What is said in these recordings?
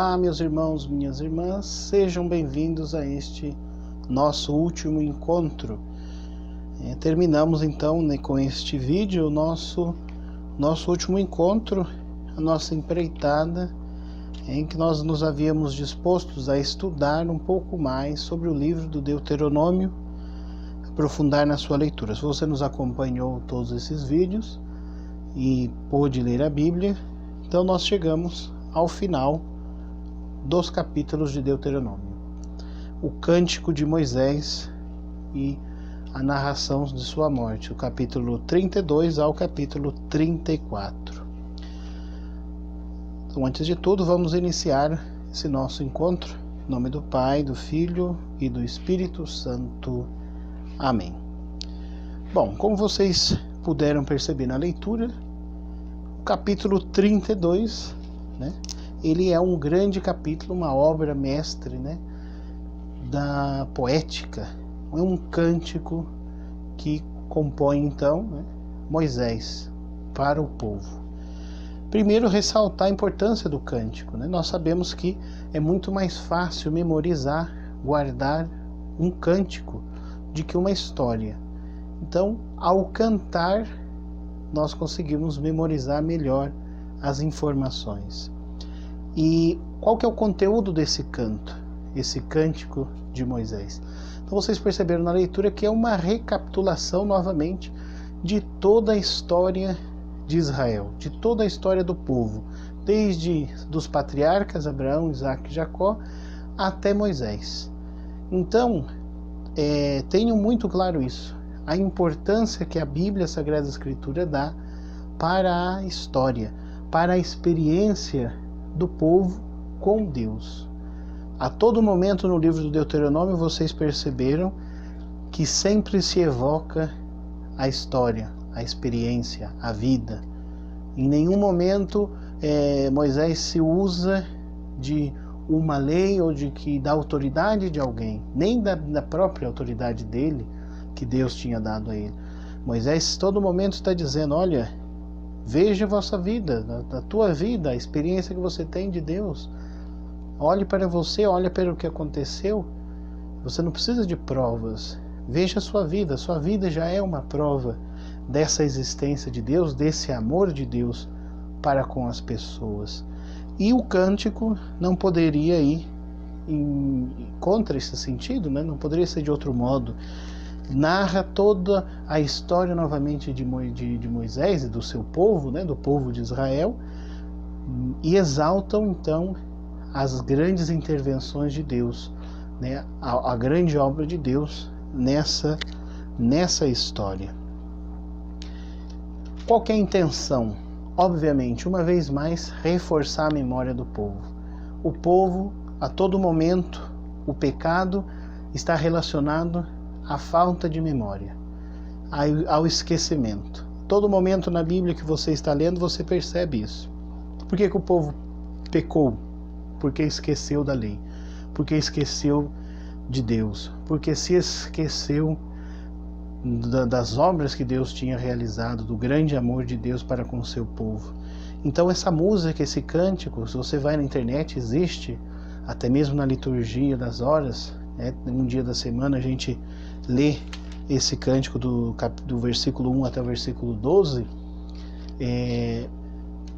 Olá, meus irmãos, minhas irmãs, sejam bem-vindos a este nosso último encontro. Terminamos então, com este vídeo o nosso último encontro, a nossa empreitada, em que nós nos havíamos dispostos a estudar um pouco mais sobre o livro do Deuteronômio, aprofundar na sua leitura. Se você nos acompanhou todos esses vídeos e pôde ler a Bíblia, então nós chegamos ao final dos capítulos de Deuteronômio, o Cântico de Moisés e a narração de sua morte, o capítulo 32 ao capítulo 34. Então, antes de tudo, vamos iniciar esse nosso encontro. Em nome do Pai, do Filho e do Espírito Santo. Amém. Bom, como vocês puderam perceber na leitura, o capítulo 32, ele é um grande capítulo, uma obra mestre, da poética. É um cântico que compõe então, Moisés para o povo. Primeiro, ressaltar a importância do cântico. Nós sabemos que é muito mais fácil memorizar, guardar um cântico do que uma história. Então, ao cantar, nós conseguimos memorizar melhor as informações. E qual que é o conteúdo desse canto, esse cântico de Moisés? Então vocês perceberam na leitura que é uma recapitulação novamente de toda a história de Israel, de toda a história do povo, desde dos patriarcas Abraão, Isaque e Jacó até Moisés. Então, tenham muito claro isso, a importância que a Bíblia, a Sagrada Escritura, dá para a história, para a experiência do povo com Deus. A todo momento no livro do Deuteronômio vocês perceberam que sempre se evoca a história, a experiência, a vida. Em nenhum momento Moisés se usa de uma lei ou da autoridade de alguém, nem da própria autoridade dele, que Deus tinha dado a ele. Moisés todo momento está dizendo: olha, veja a vossa vida, a tua vida, a experiência que você tem de Deus. Olhe para você, olhe para o que aconteceu. Você não precisa de provas. Veja a sua vida já é uma prova dessa existência de Deus, desse amor de Deus para com as pessoas. E o cântico não poderia ir contra esse sentido, não poderia ser de outro modo. Narra toda a história novamente de Moisés e do seu povo, do povo de Israel, e exaltam então as grandes intervenções de Deus, a grande obra de Deus nessa história. Qual que é a intenção? Obviamente, uma vez mais, reforçar a memória do povo. O povo, a todo momento, o pecado está relacionado à falta de memória, ao esquecimento. Todo momento na Bíblia que você está lendo, você percebe isso. Por que o povo pecou? Porque esqueceu da lei, porque esqueceu de Deus, porque se esqueceu das obras que Deus tinha realizado, do grande amor de Deus para com o seu povo. Então essa música, esse cântico, se você vai na internet, existe, até mesmo na liturgia das horas, um dia da semana a gente lê esse cântico do versículo 1 até o versículo 12,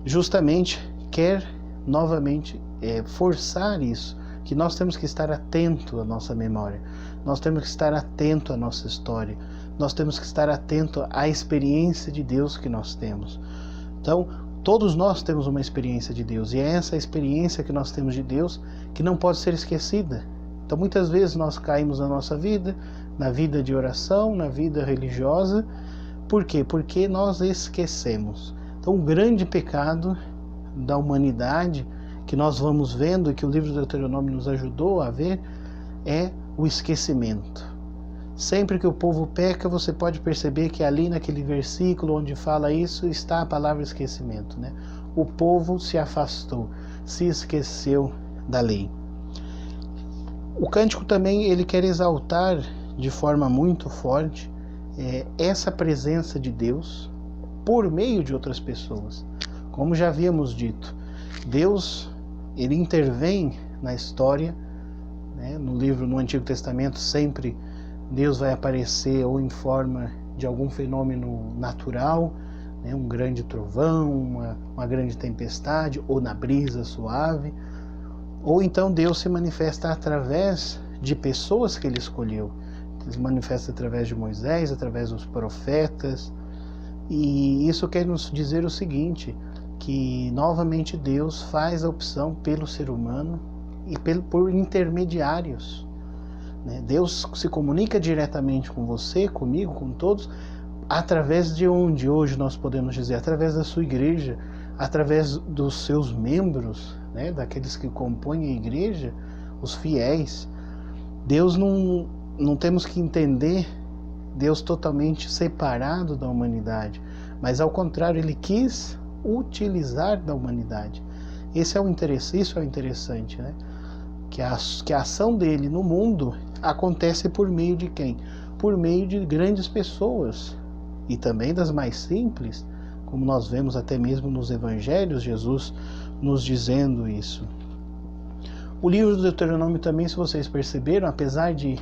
justamente quer novamente forçar isso, que nós temos que estar atento à nossa memória, nós temos que estar atento à nossa história, nós temos que estar atento à experiência de Deus que nós temos. Então, todos nós temos uma experiência de Deus, e é essa experiência que nós temos de Deus que não pode ser esquecida. Então, muitas vezes nós caímos na nossa vida, na vida de oração, na vida religiosa. Por quê? Porque nós esquecemos. Então, o grande pecado da humanidade que nós vamos vendo e que o livro do Deuteronômio nos ajudou a ver é o esquecimento. Sempre que o povo peca, você pode perceber que ali naquele versículo onde fala isso está a palavra esquecimento. O povo se afastou, se esqueceu da lei. O cântico também ele quer exaltar de forma muito forte essa presença de Deus por meio de outras pessoas. Como já havíamos dito, Deus ele intervém na história, né? No Antigo Testamento sempre Deus vai aparecer ou em forma de algum fenômeno natural, né? Um grande trovão, uma grande tempestade, ou na brisa suave, ou então Deus se manifesta através de pessoas que ele escolheu. Ele se manifesta através de Moisés, através dos profetas, e isso quer nos dizer o seguinte, que novamente Deus faz a opção pelo ser humano e por intermediários. Deus se comunica diretamente com você, comigo, com todos, através de onde hoje nós podemos dizer, através da sua igreja, através dos seus membros, né, daqueles que compõem a igreja, os fiéis. Deus não temos que entender Deus totalmente separado da humanidade, mas ao contrário, ele quis utilizar da humanidade. Isso é o interessante, né? Que a ação dele no mundo acontece por meio de quem? Por meio de grandes pessoas, e também das mais simples, como nós vemos até mesmo nos evangelhos, Jesus nos dizendo isso. O livro do Deuteronômio também, se vocês perceberam, apesar de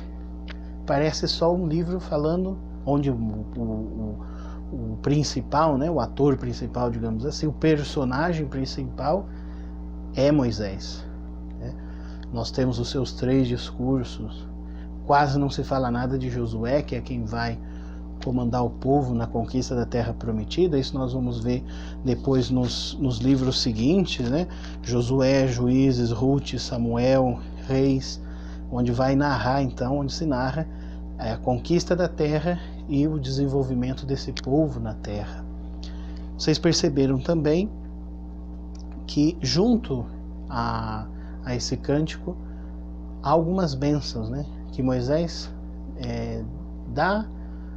parece só um livro falando onde o principal, né, o ator principal, digamos assim, o personagem principal é Moisés, né? Nós temos os seus 3 discursos, quase não se fala nada de Josué, que é quem vai comandar o povo na conquista da Terra Prometida. Isso nós vamos ver depois nos livros seguintes, né? Josué, Juízes, Ruth, Samuel, Reis, onde vai narrar então, onde se narra a conquista da Terra e o desenvolvimento desse povo na Terra. Vocês perceberam também que junto a esse cântico há algumas bênçãos, né, que Moisés dá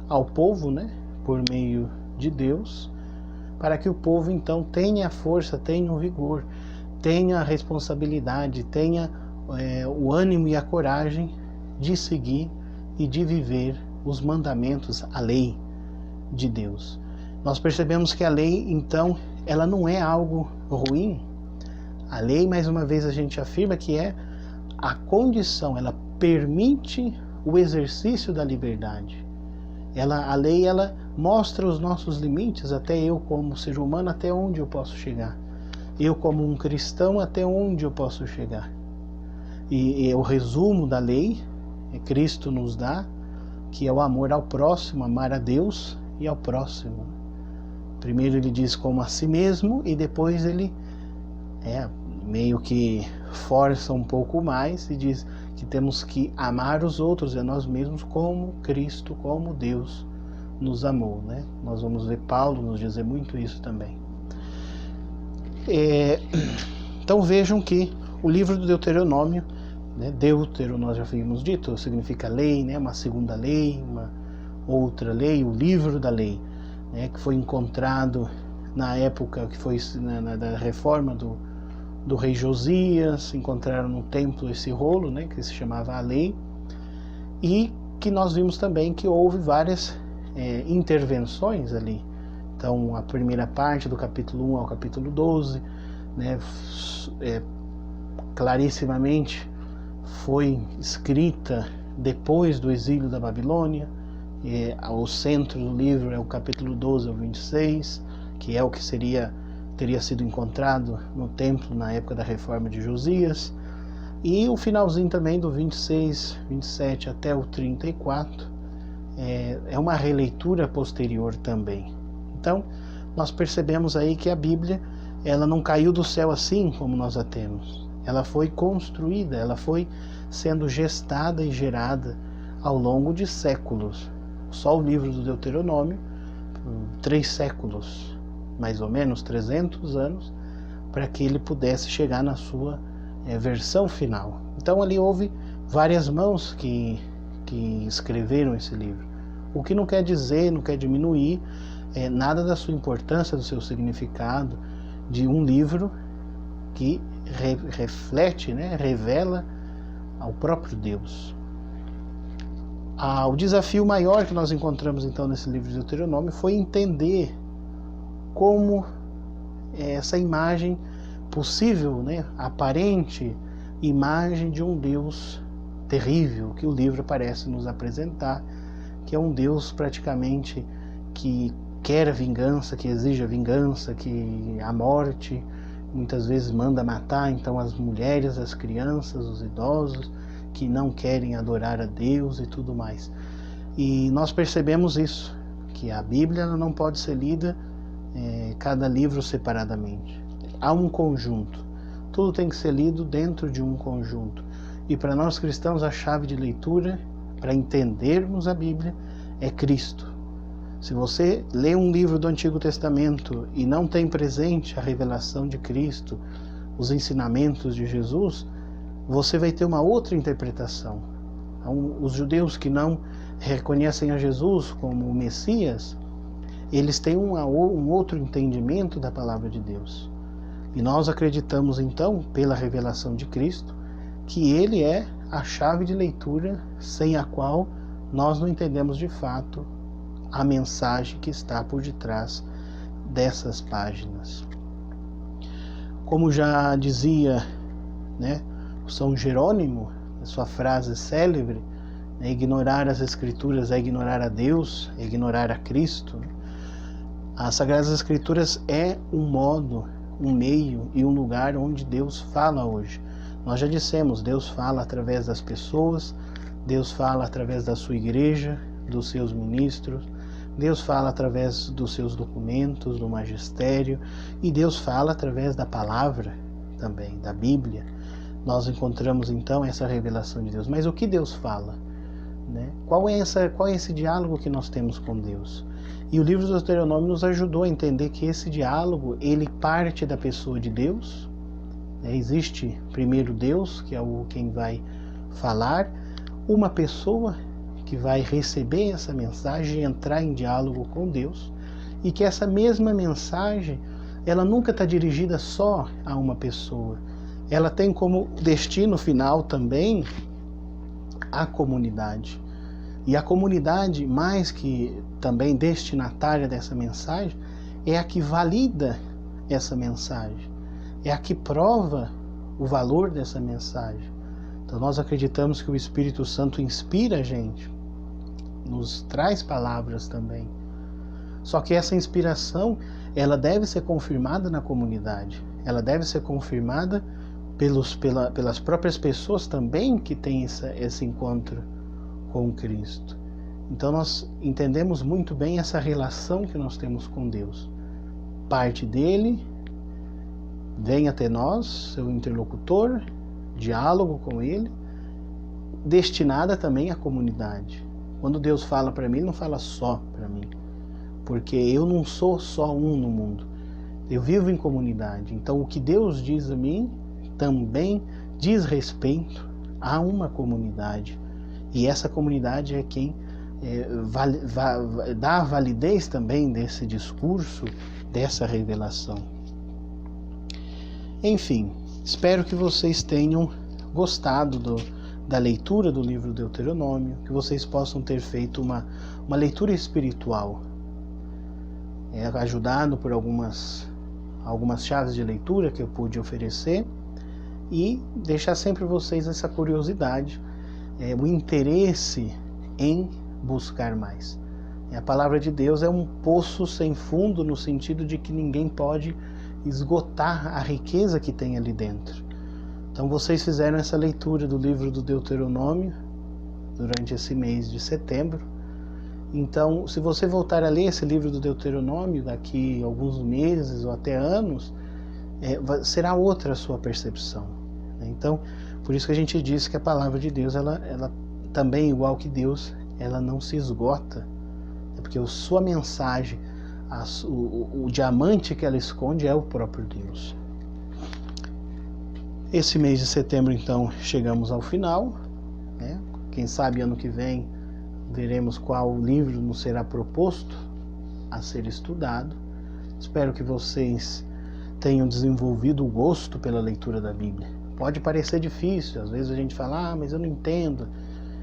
ao povo, né, por meio de Deus, para que o povo então tenha a força, tenha o vigor, tenha a responsabilidade, tenha o ânimo e a coragem de seguir e de viver os mandamentos, a lei de Deus. Nós percebemos que a lei, então, ela não é algo ruim. A lei, mais uma vez, a gente afirma que é a condição, ela permite o exercício da liberdade. A lei, ela mostra os nossos limites, até eu como ser humano, até onde eu posso chegar. Eu como um cristão, até onde eu posso chegar. E o resumo da lei, Cristo nos dá, que é o amor ao próximo, amar a Deus e ao próximo. Primeiro ele diz como a si mesmo, e depois ele meio que força um pouco mais e diz que temos que amar os outros e a nós mesmos como Cristo, como Deus nos amou, né? Nós vamos ver Paulo nos dizer muito isso também. Então vejam que o livro do Deuteronômio, né, Deutero, nós já havíamos dito, significa lei, né, uma segunda lei, uma outra lei, o livro da lei, né, que foi encontrado na época que foi da reforma do rei Josias. Encontraram no templo esse rolo, né, que se chamava a lei, e que nós vimos também que houve várias intervenções ali. Então a primeira parte do capítulo 1 ao capítulo 12, né, clarissimamente foi escrita depois do exílio da Babilônia. O centro do livro é o capítulo 12 ao 26, que é o que teria sido encontrado no templo na época da reforma de Josias, e o finalzinho também do 26, 27 até o 34 é uma releitura posterior também. Então nós percebemos aí que a Bíblia, ela não caiu do céu assim como nós a temos. Ela foi construída, ela foi sendo gestada e gerada ao longo de séculos. Só o livro do Deuteronômio, 3 séculos, mais ou menos 300 anos, para que ele pudesse chegar na sua versão final. Então ali houve várias mãos que escreveram esse livro, o que não quer dizer, não quer diminuir nada da sua importância, do seu significado, de um livro que reflete, né, revela ao próprio Deus. O desafio maior que nós encontramos então nesse livro de Deuteronômio foi entender como essa imagem possível, né, aparente imagem de um Deus terrível que o livro parece nos apresentar, que é um Deus praticamente que quer vingança, que exige a vingança, que a morte muitas vezes manda matar então as mulheres, as crianças, os idosos que não querem adorar a Deus e tudo mais. E nós percebemos isso, que a Bíblia ela não pode ser lida cada livro separadamente. Há um conjunto. Tudo tem que ser lido dentro de um conjunto. E para nós cristãos a chave de leitura para entendermos a Bíblia é Cristo. Se você lê um livro do Antigo Testamento e não tem presente a revelação de Cristo, os ensinamentos de Jesus, você vai ter uma outra interpretação. Os judeus que não reconhecem a Jesus como o Messias, eles têm um outro entendimento da palavra de Deus. E nós acreditamos então, pela revelação de Cristo, que Ele é a chave de leitura sem a qual nós não entendemos de fato a mensagem que está por detrás dessas páginas. Como já dizia, né, o São Jerônimo, a sua frase célebre, né, ignorar as Escrituras é ignorar a Deus, é ignorar a Cristo. As Sagradas Escrituras é um modo, um meio e um lugar onde Deus fala hoje. Nós já dissemos, Deus fala através das pessoas, Deus fala através da sua igreja, dos seus ministros, Deus fala através dos seus documentos, do magistério, e Deus fala através da palavra também, da Bíblia. Nós encontramos então essa revelação de Deus. Mas o que Deus fala? Né? Qual é esse diálogo que nós temos com Deus? E o livro do Deuteronômio nos ajudou a entender que esse diálogo, ele parte da pessoa de Deus. Existe primeiro Deus, que é quem vai falar, uma pessoa que vai receber essa mensagem e entrar em diálogo com Deus, e que essa mesma mensagem, ela nunca está dirigida só a uma pessoa. Ela tem como destino final também a comunidade. E a comunidade, mais que também destinatária dessa mensagem, é a que valida essa mensagem, é a que prova o valor dessa mensagem. Então nós acreditamos que o Espírito Santo inspira a gente, nos traz palavras também. Só que essa inspiração, ela deve ser confirmada na comunidade, ela deve ser confirmada pelas próprias pessoas também que têm esse encontro com Cristo. Então nós entendemos muito bem essa relação que nós temos com Deus. Parte dele, vem até nós, seu interlocutor, diálogo com ele, destinada também à comunidade. Quando Deus fala para mim, ele não fala só para mim, porque eu não sou só um no mundo. Eu vivo em comunidade. Então o que Deus diz a mim também diz respeito a uma comunidade. E essa comunidade é quem dá a validez também desse discurso, dessa revelação. Enfim, espero que vocês tenham gostado da leitura do livro do Deuteronômio, que vocês possam ter feito uma leitura espiritual, ajudado por algumas chaves de leitura que eu pude oferecer, e deixar sempre vocês essa curiosidade, o interesse em buscar mais. A palavra de Deus é um poço sem fundo, no sentido de que ninguém pode esgotar a riqueza que tem ali dentro. Então vocês fizeram essa leitura do livro do Deuteronômio durante esse mês de setembro. Então, se você voltar a ler esse livro do Deuteronômio daqui a alguns meses ou até anos, será outra a sua percepção. Então, por isso que a gente diz que a palavra de Deus, ela também, igual que Deus, ela não se esgota. Porque a sua mensagem, o diamante que ela esconde é o próprio Deus. Esse mês de setembro, então, chegamos ao final, né? Quem sabe ano que vem veremos qual livro nos será proposto a ser estudado. Espero que vocês tenham desenvolvido o gosto pela leitura da Bíblia. Pode parecer difícil, às vezes a gente fala, mas eu não entendo,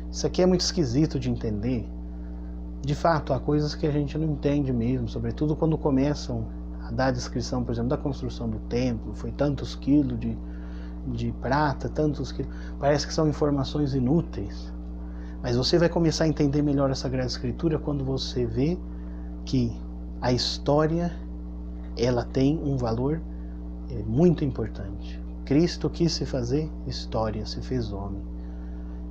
isso aqui é muito esquisito de entender. De fato, há coisas que a gente não entende mesmo, sobretudo quando começam dá a descrição, por exemplo, da construção do templo, foi tantos quilos de prata, tantos quilos. Parece que são informações inúteis. Mas você vai começar a entender melhor a Sagrada Escritura quando você vê que a história, ela tem um valor muito importante. Cristo quis se fazer história, se fez homem.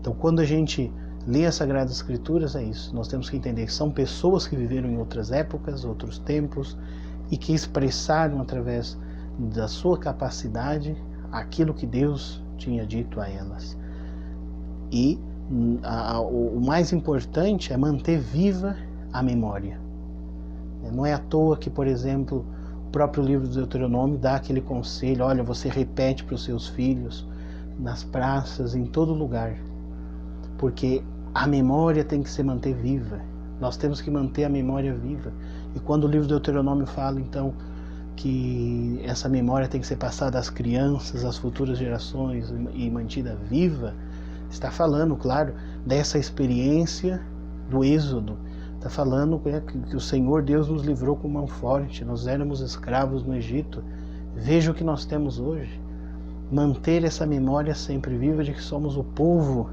Então, quando a gente lê as Sagradas Escrituras, é isso. Nós temos que entender que são pessoas que viveram em outras épocas, outros tempos, e que expressaram através da sua capacidade aquilo que Deus tinha dito a elas. E o mais importante é manter viva a memória. Não é à toa que, por exemplo, o próprio livro do Deuteronômio dá aquele conselho: olha, você repete para os seus filhos, nas praças, em todo lugar, porque a memória tem que se manter viva. Nós temos que manter a memória viva. E quando o livro do Deuteronômio fala, então, que essa memória tem que ser passada às crianças, às futuras gerações e mantida viva, está falando, claro, dessa experiência do Êxodo. Está falando que o Senhor Deus nos livrou com mão forte, nós éramos escravos no Egito. Veja o que nós temos hoje. Manter essa memória sempre viva de que somos o povo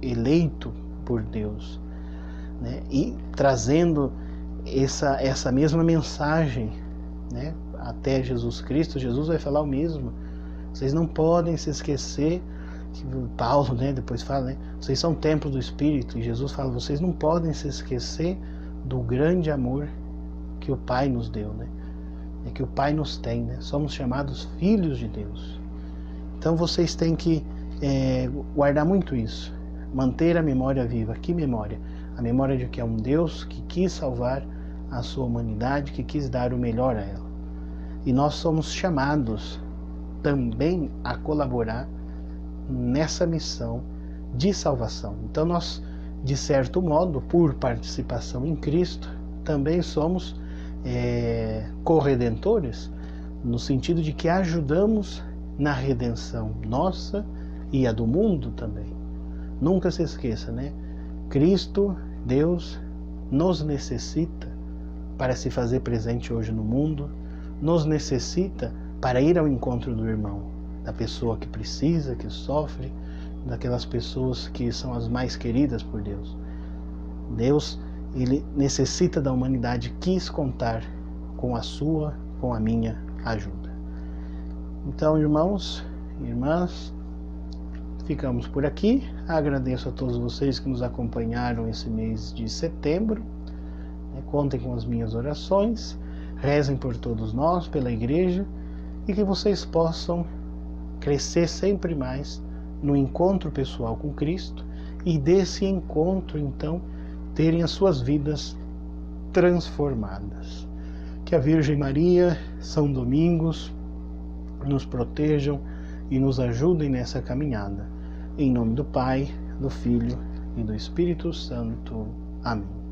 eleito por Deus, né? E trazendo essa mesma mensagem, né, até Jesus Cristo. Jesus vai falar o mesmo. Vocês não podem se esquecer, que Paulo, né, depois fala, né, vocês são templo do Espírito, e Jesus fala, vocês não podem se esquecer do grande amor que o Pai nos deu, né, que o Pai nos tem, né, somos chamados filhos de Deus. Então vocês têm que guardar muito isso, manter a memória viva. Que memória? A memória de que é um Deus que quis salvar a sua humanidade, que quis dar o melhor a ela. E nós somos chamados também a colaborar nessa missão de salvação. Então nós, de certo modo, por participação em Cristo, também somos corredentores, no sentido de que ajudamos na redenção nossa e a do mundo também. Nunca se esqueça, né? Cristo, Deus, nos necessita para se fazer presente hoje no mundo, nos necessita para ir ao encontro do irmão, da pessoa que precisa, que sofre, daquelas pessoas que são as mais queridas por Deus. Deus, ele necessita da humanidade, quis contar com a sua, com a minha ajuda. Então, irmãos e irmãs, ficamos por aqui. Agradeço a todos vocês que nos acompanharam esse mês de setembro. Contem com as minhas orações, rezem por todos nós, pela igreja, e que vocês possam crescer sempre mais no encontro pessoal com Cristo, e desse encontro, então, terem as suas vidas transformadas. Que a Virgem Maria, São Domingos, nos protejam e nos ajudem nessa caminhada. Em nome do Pai, do Filho e do Espírito Santo. Amém.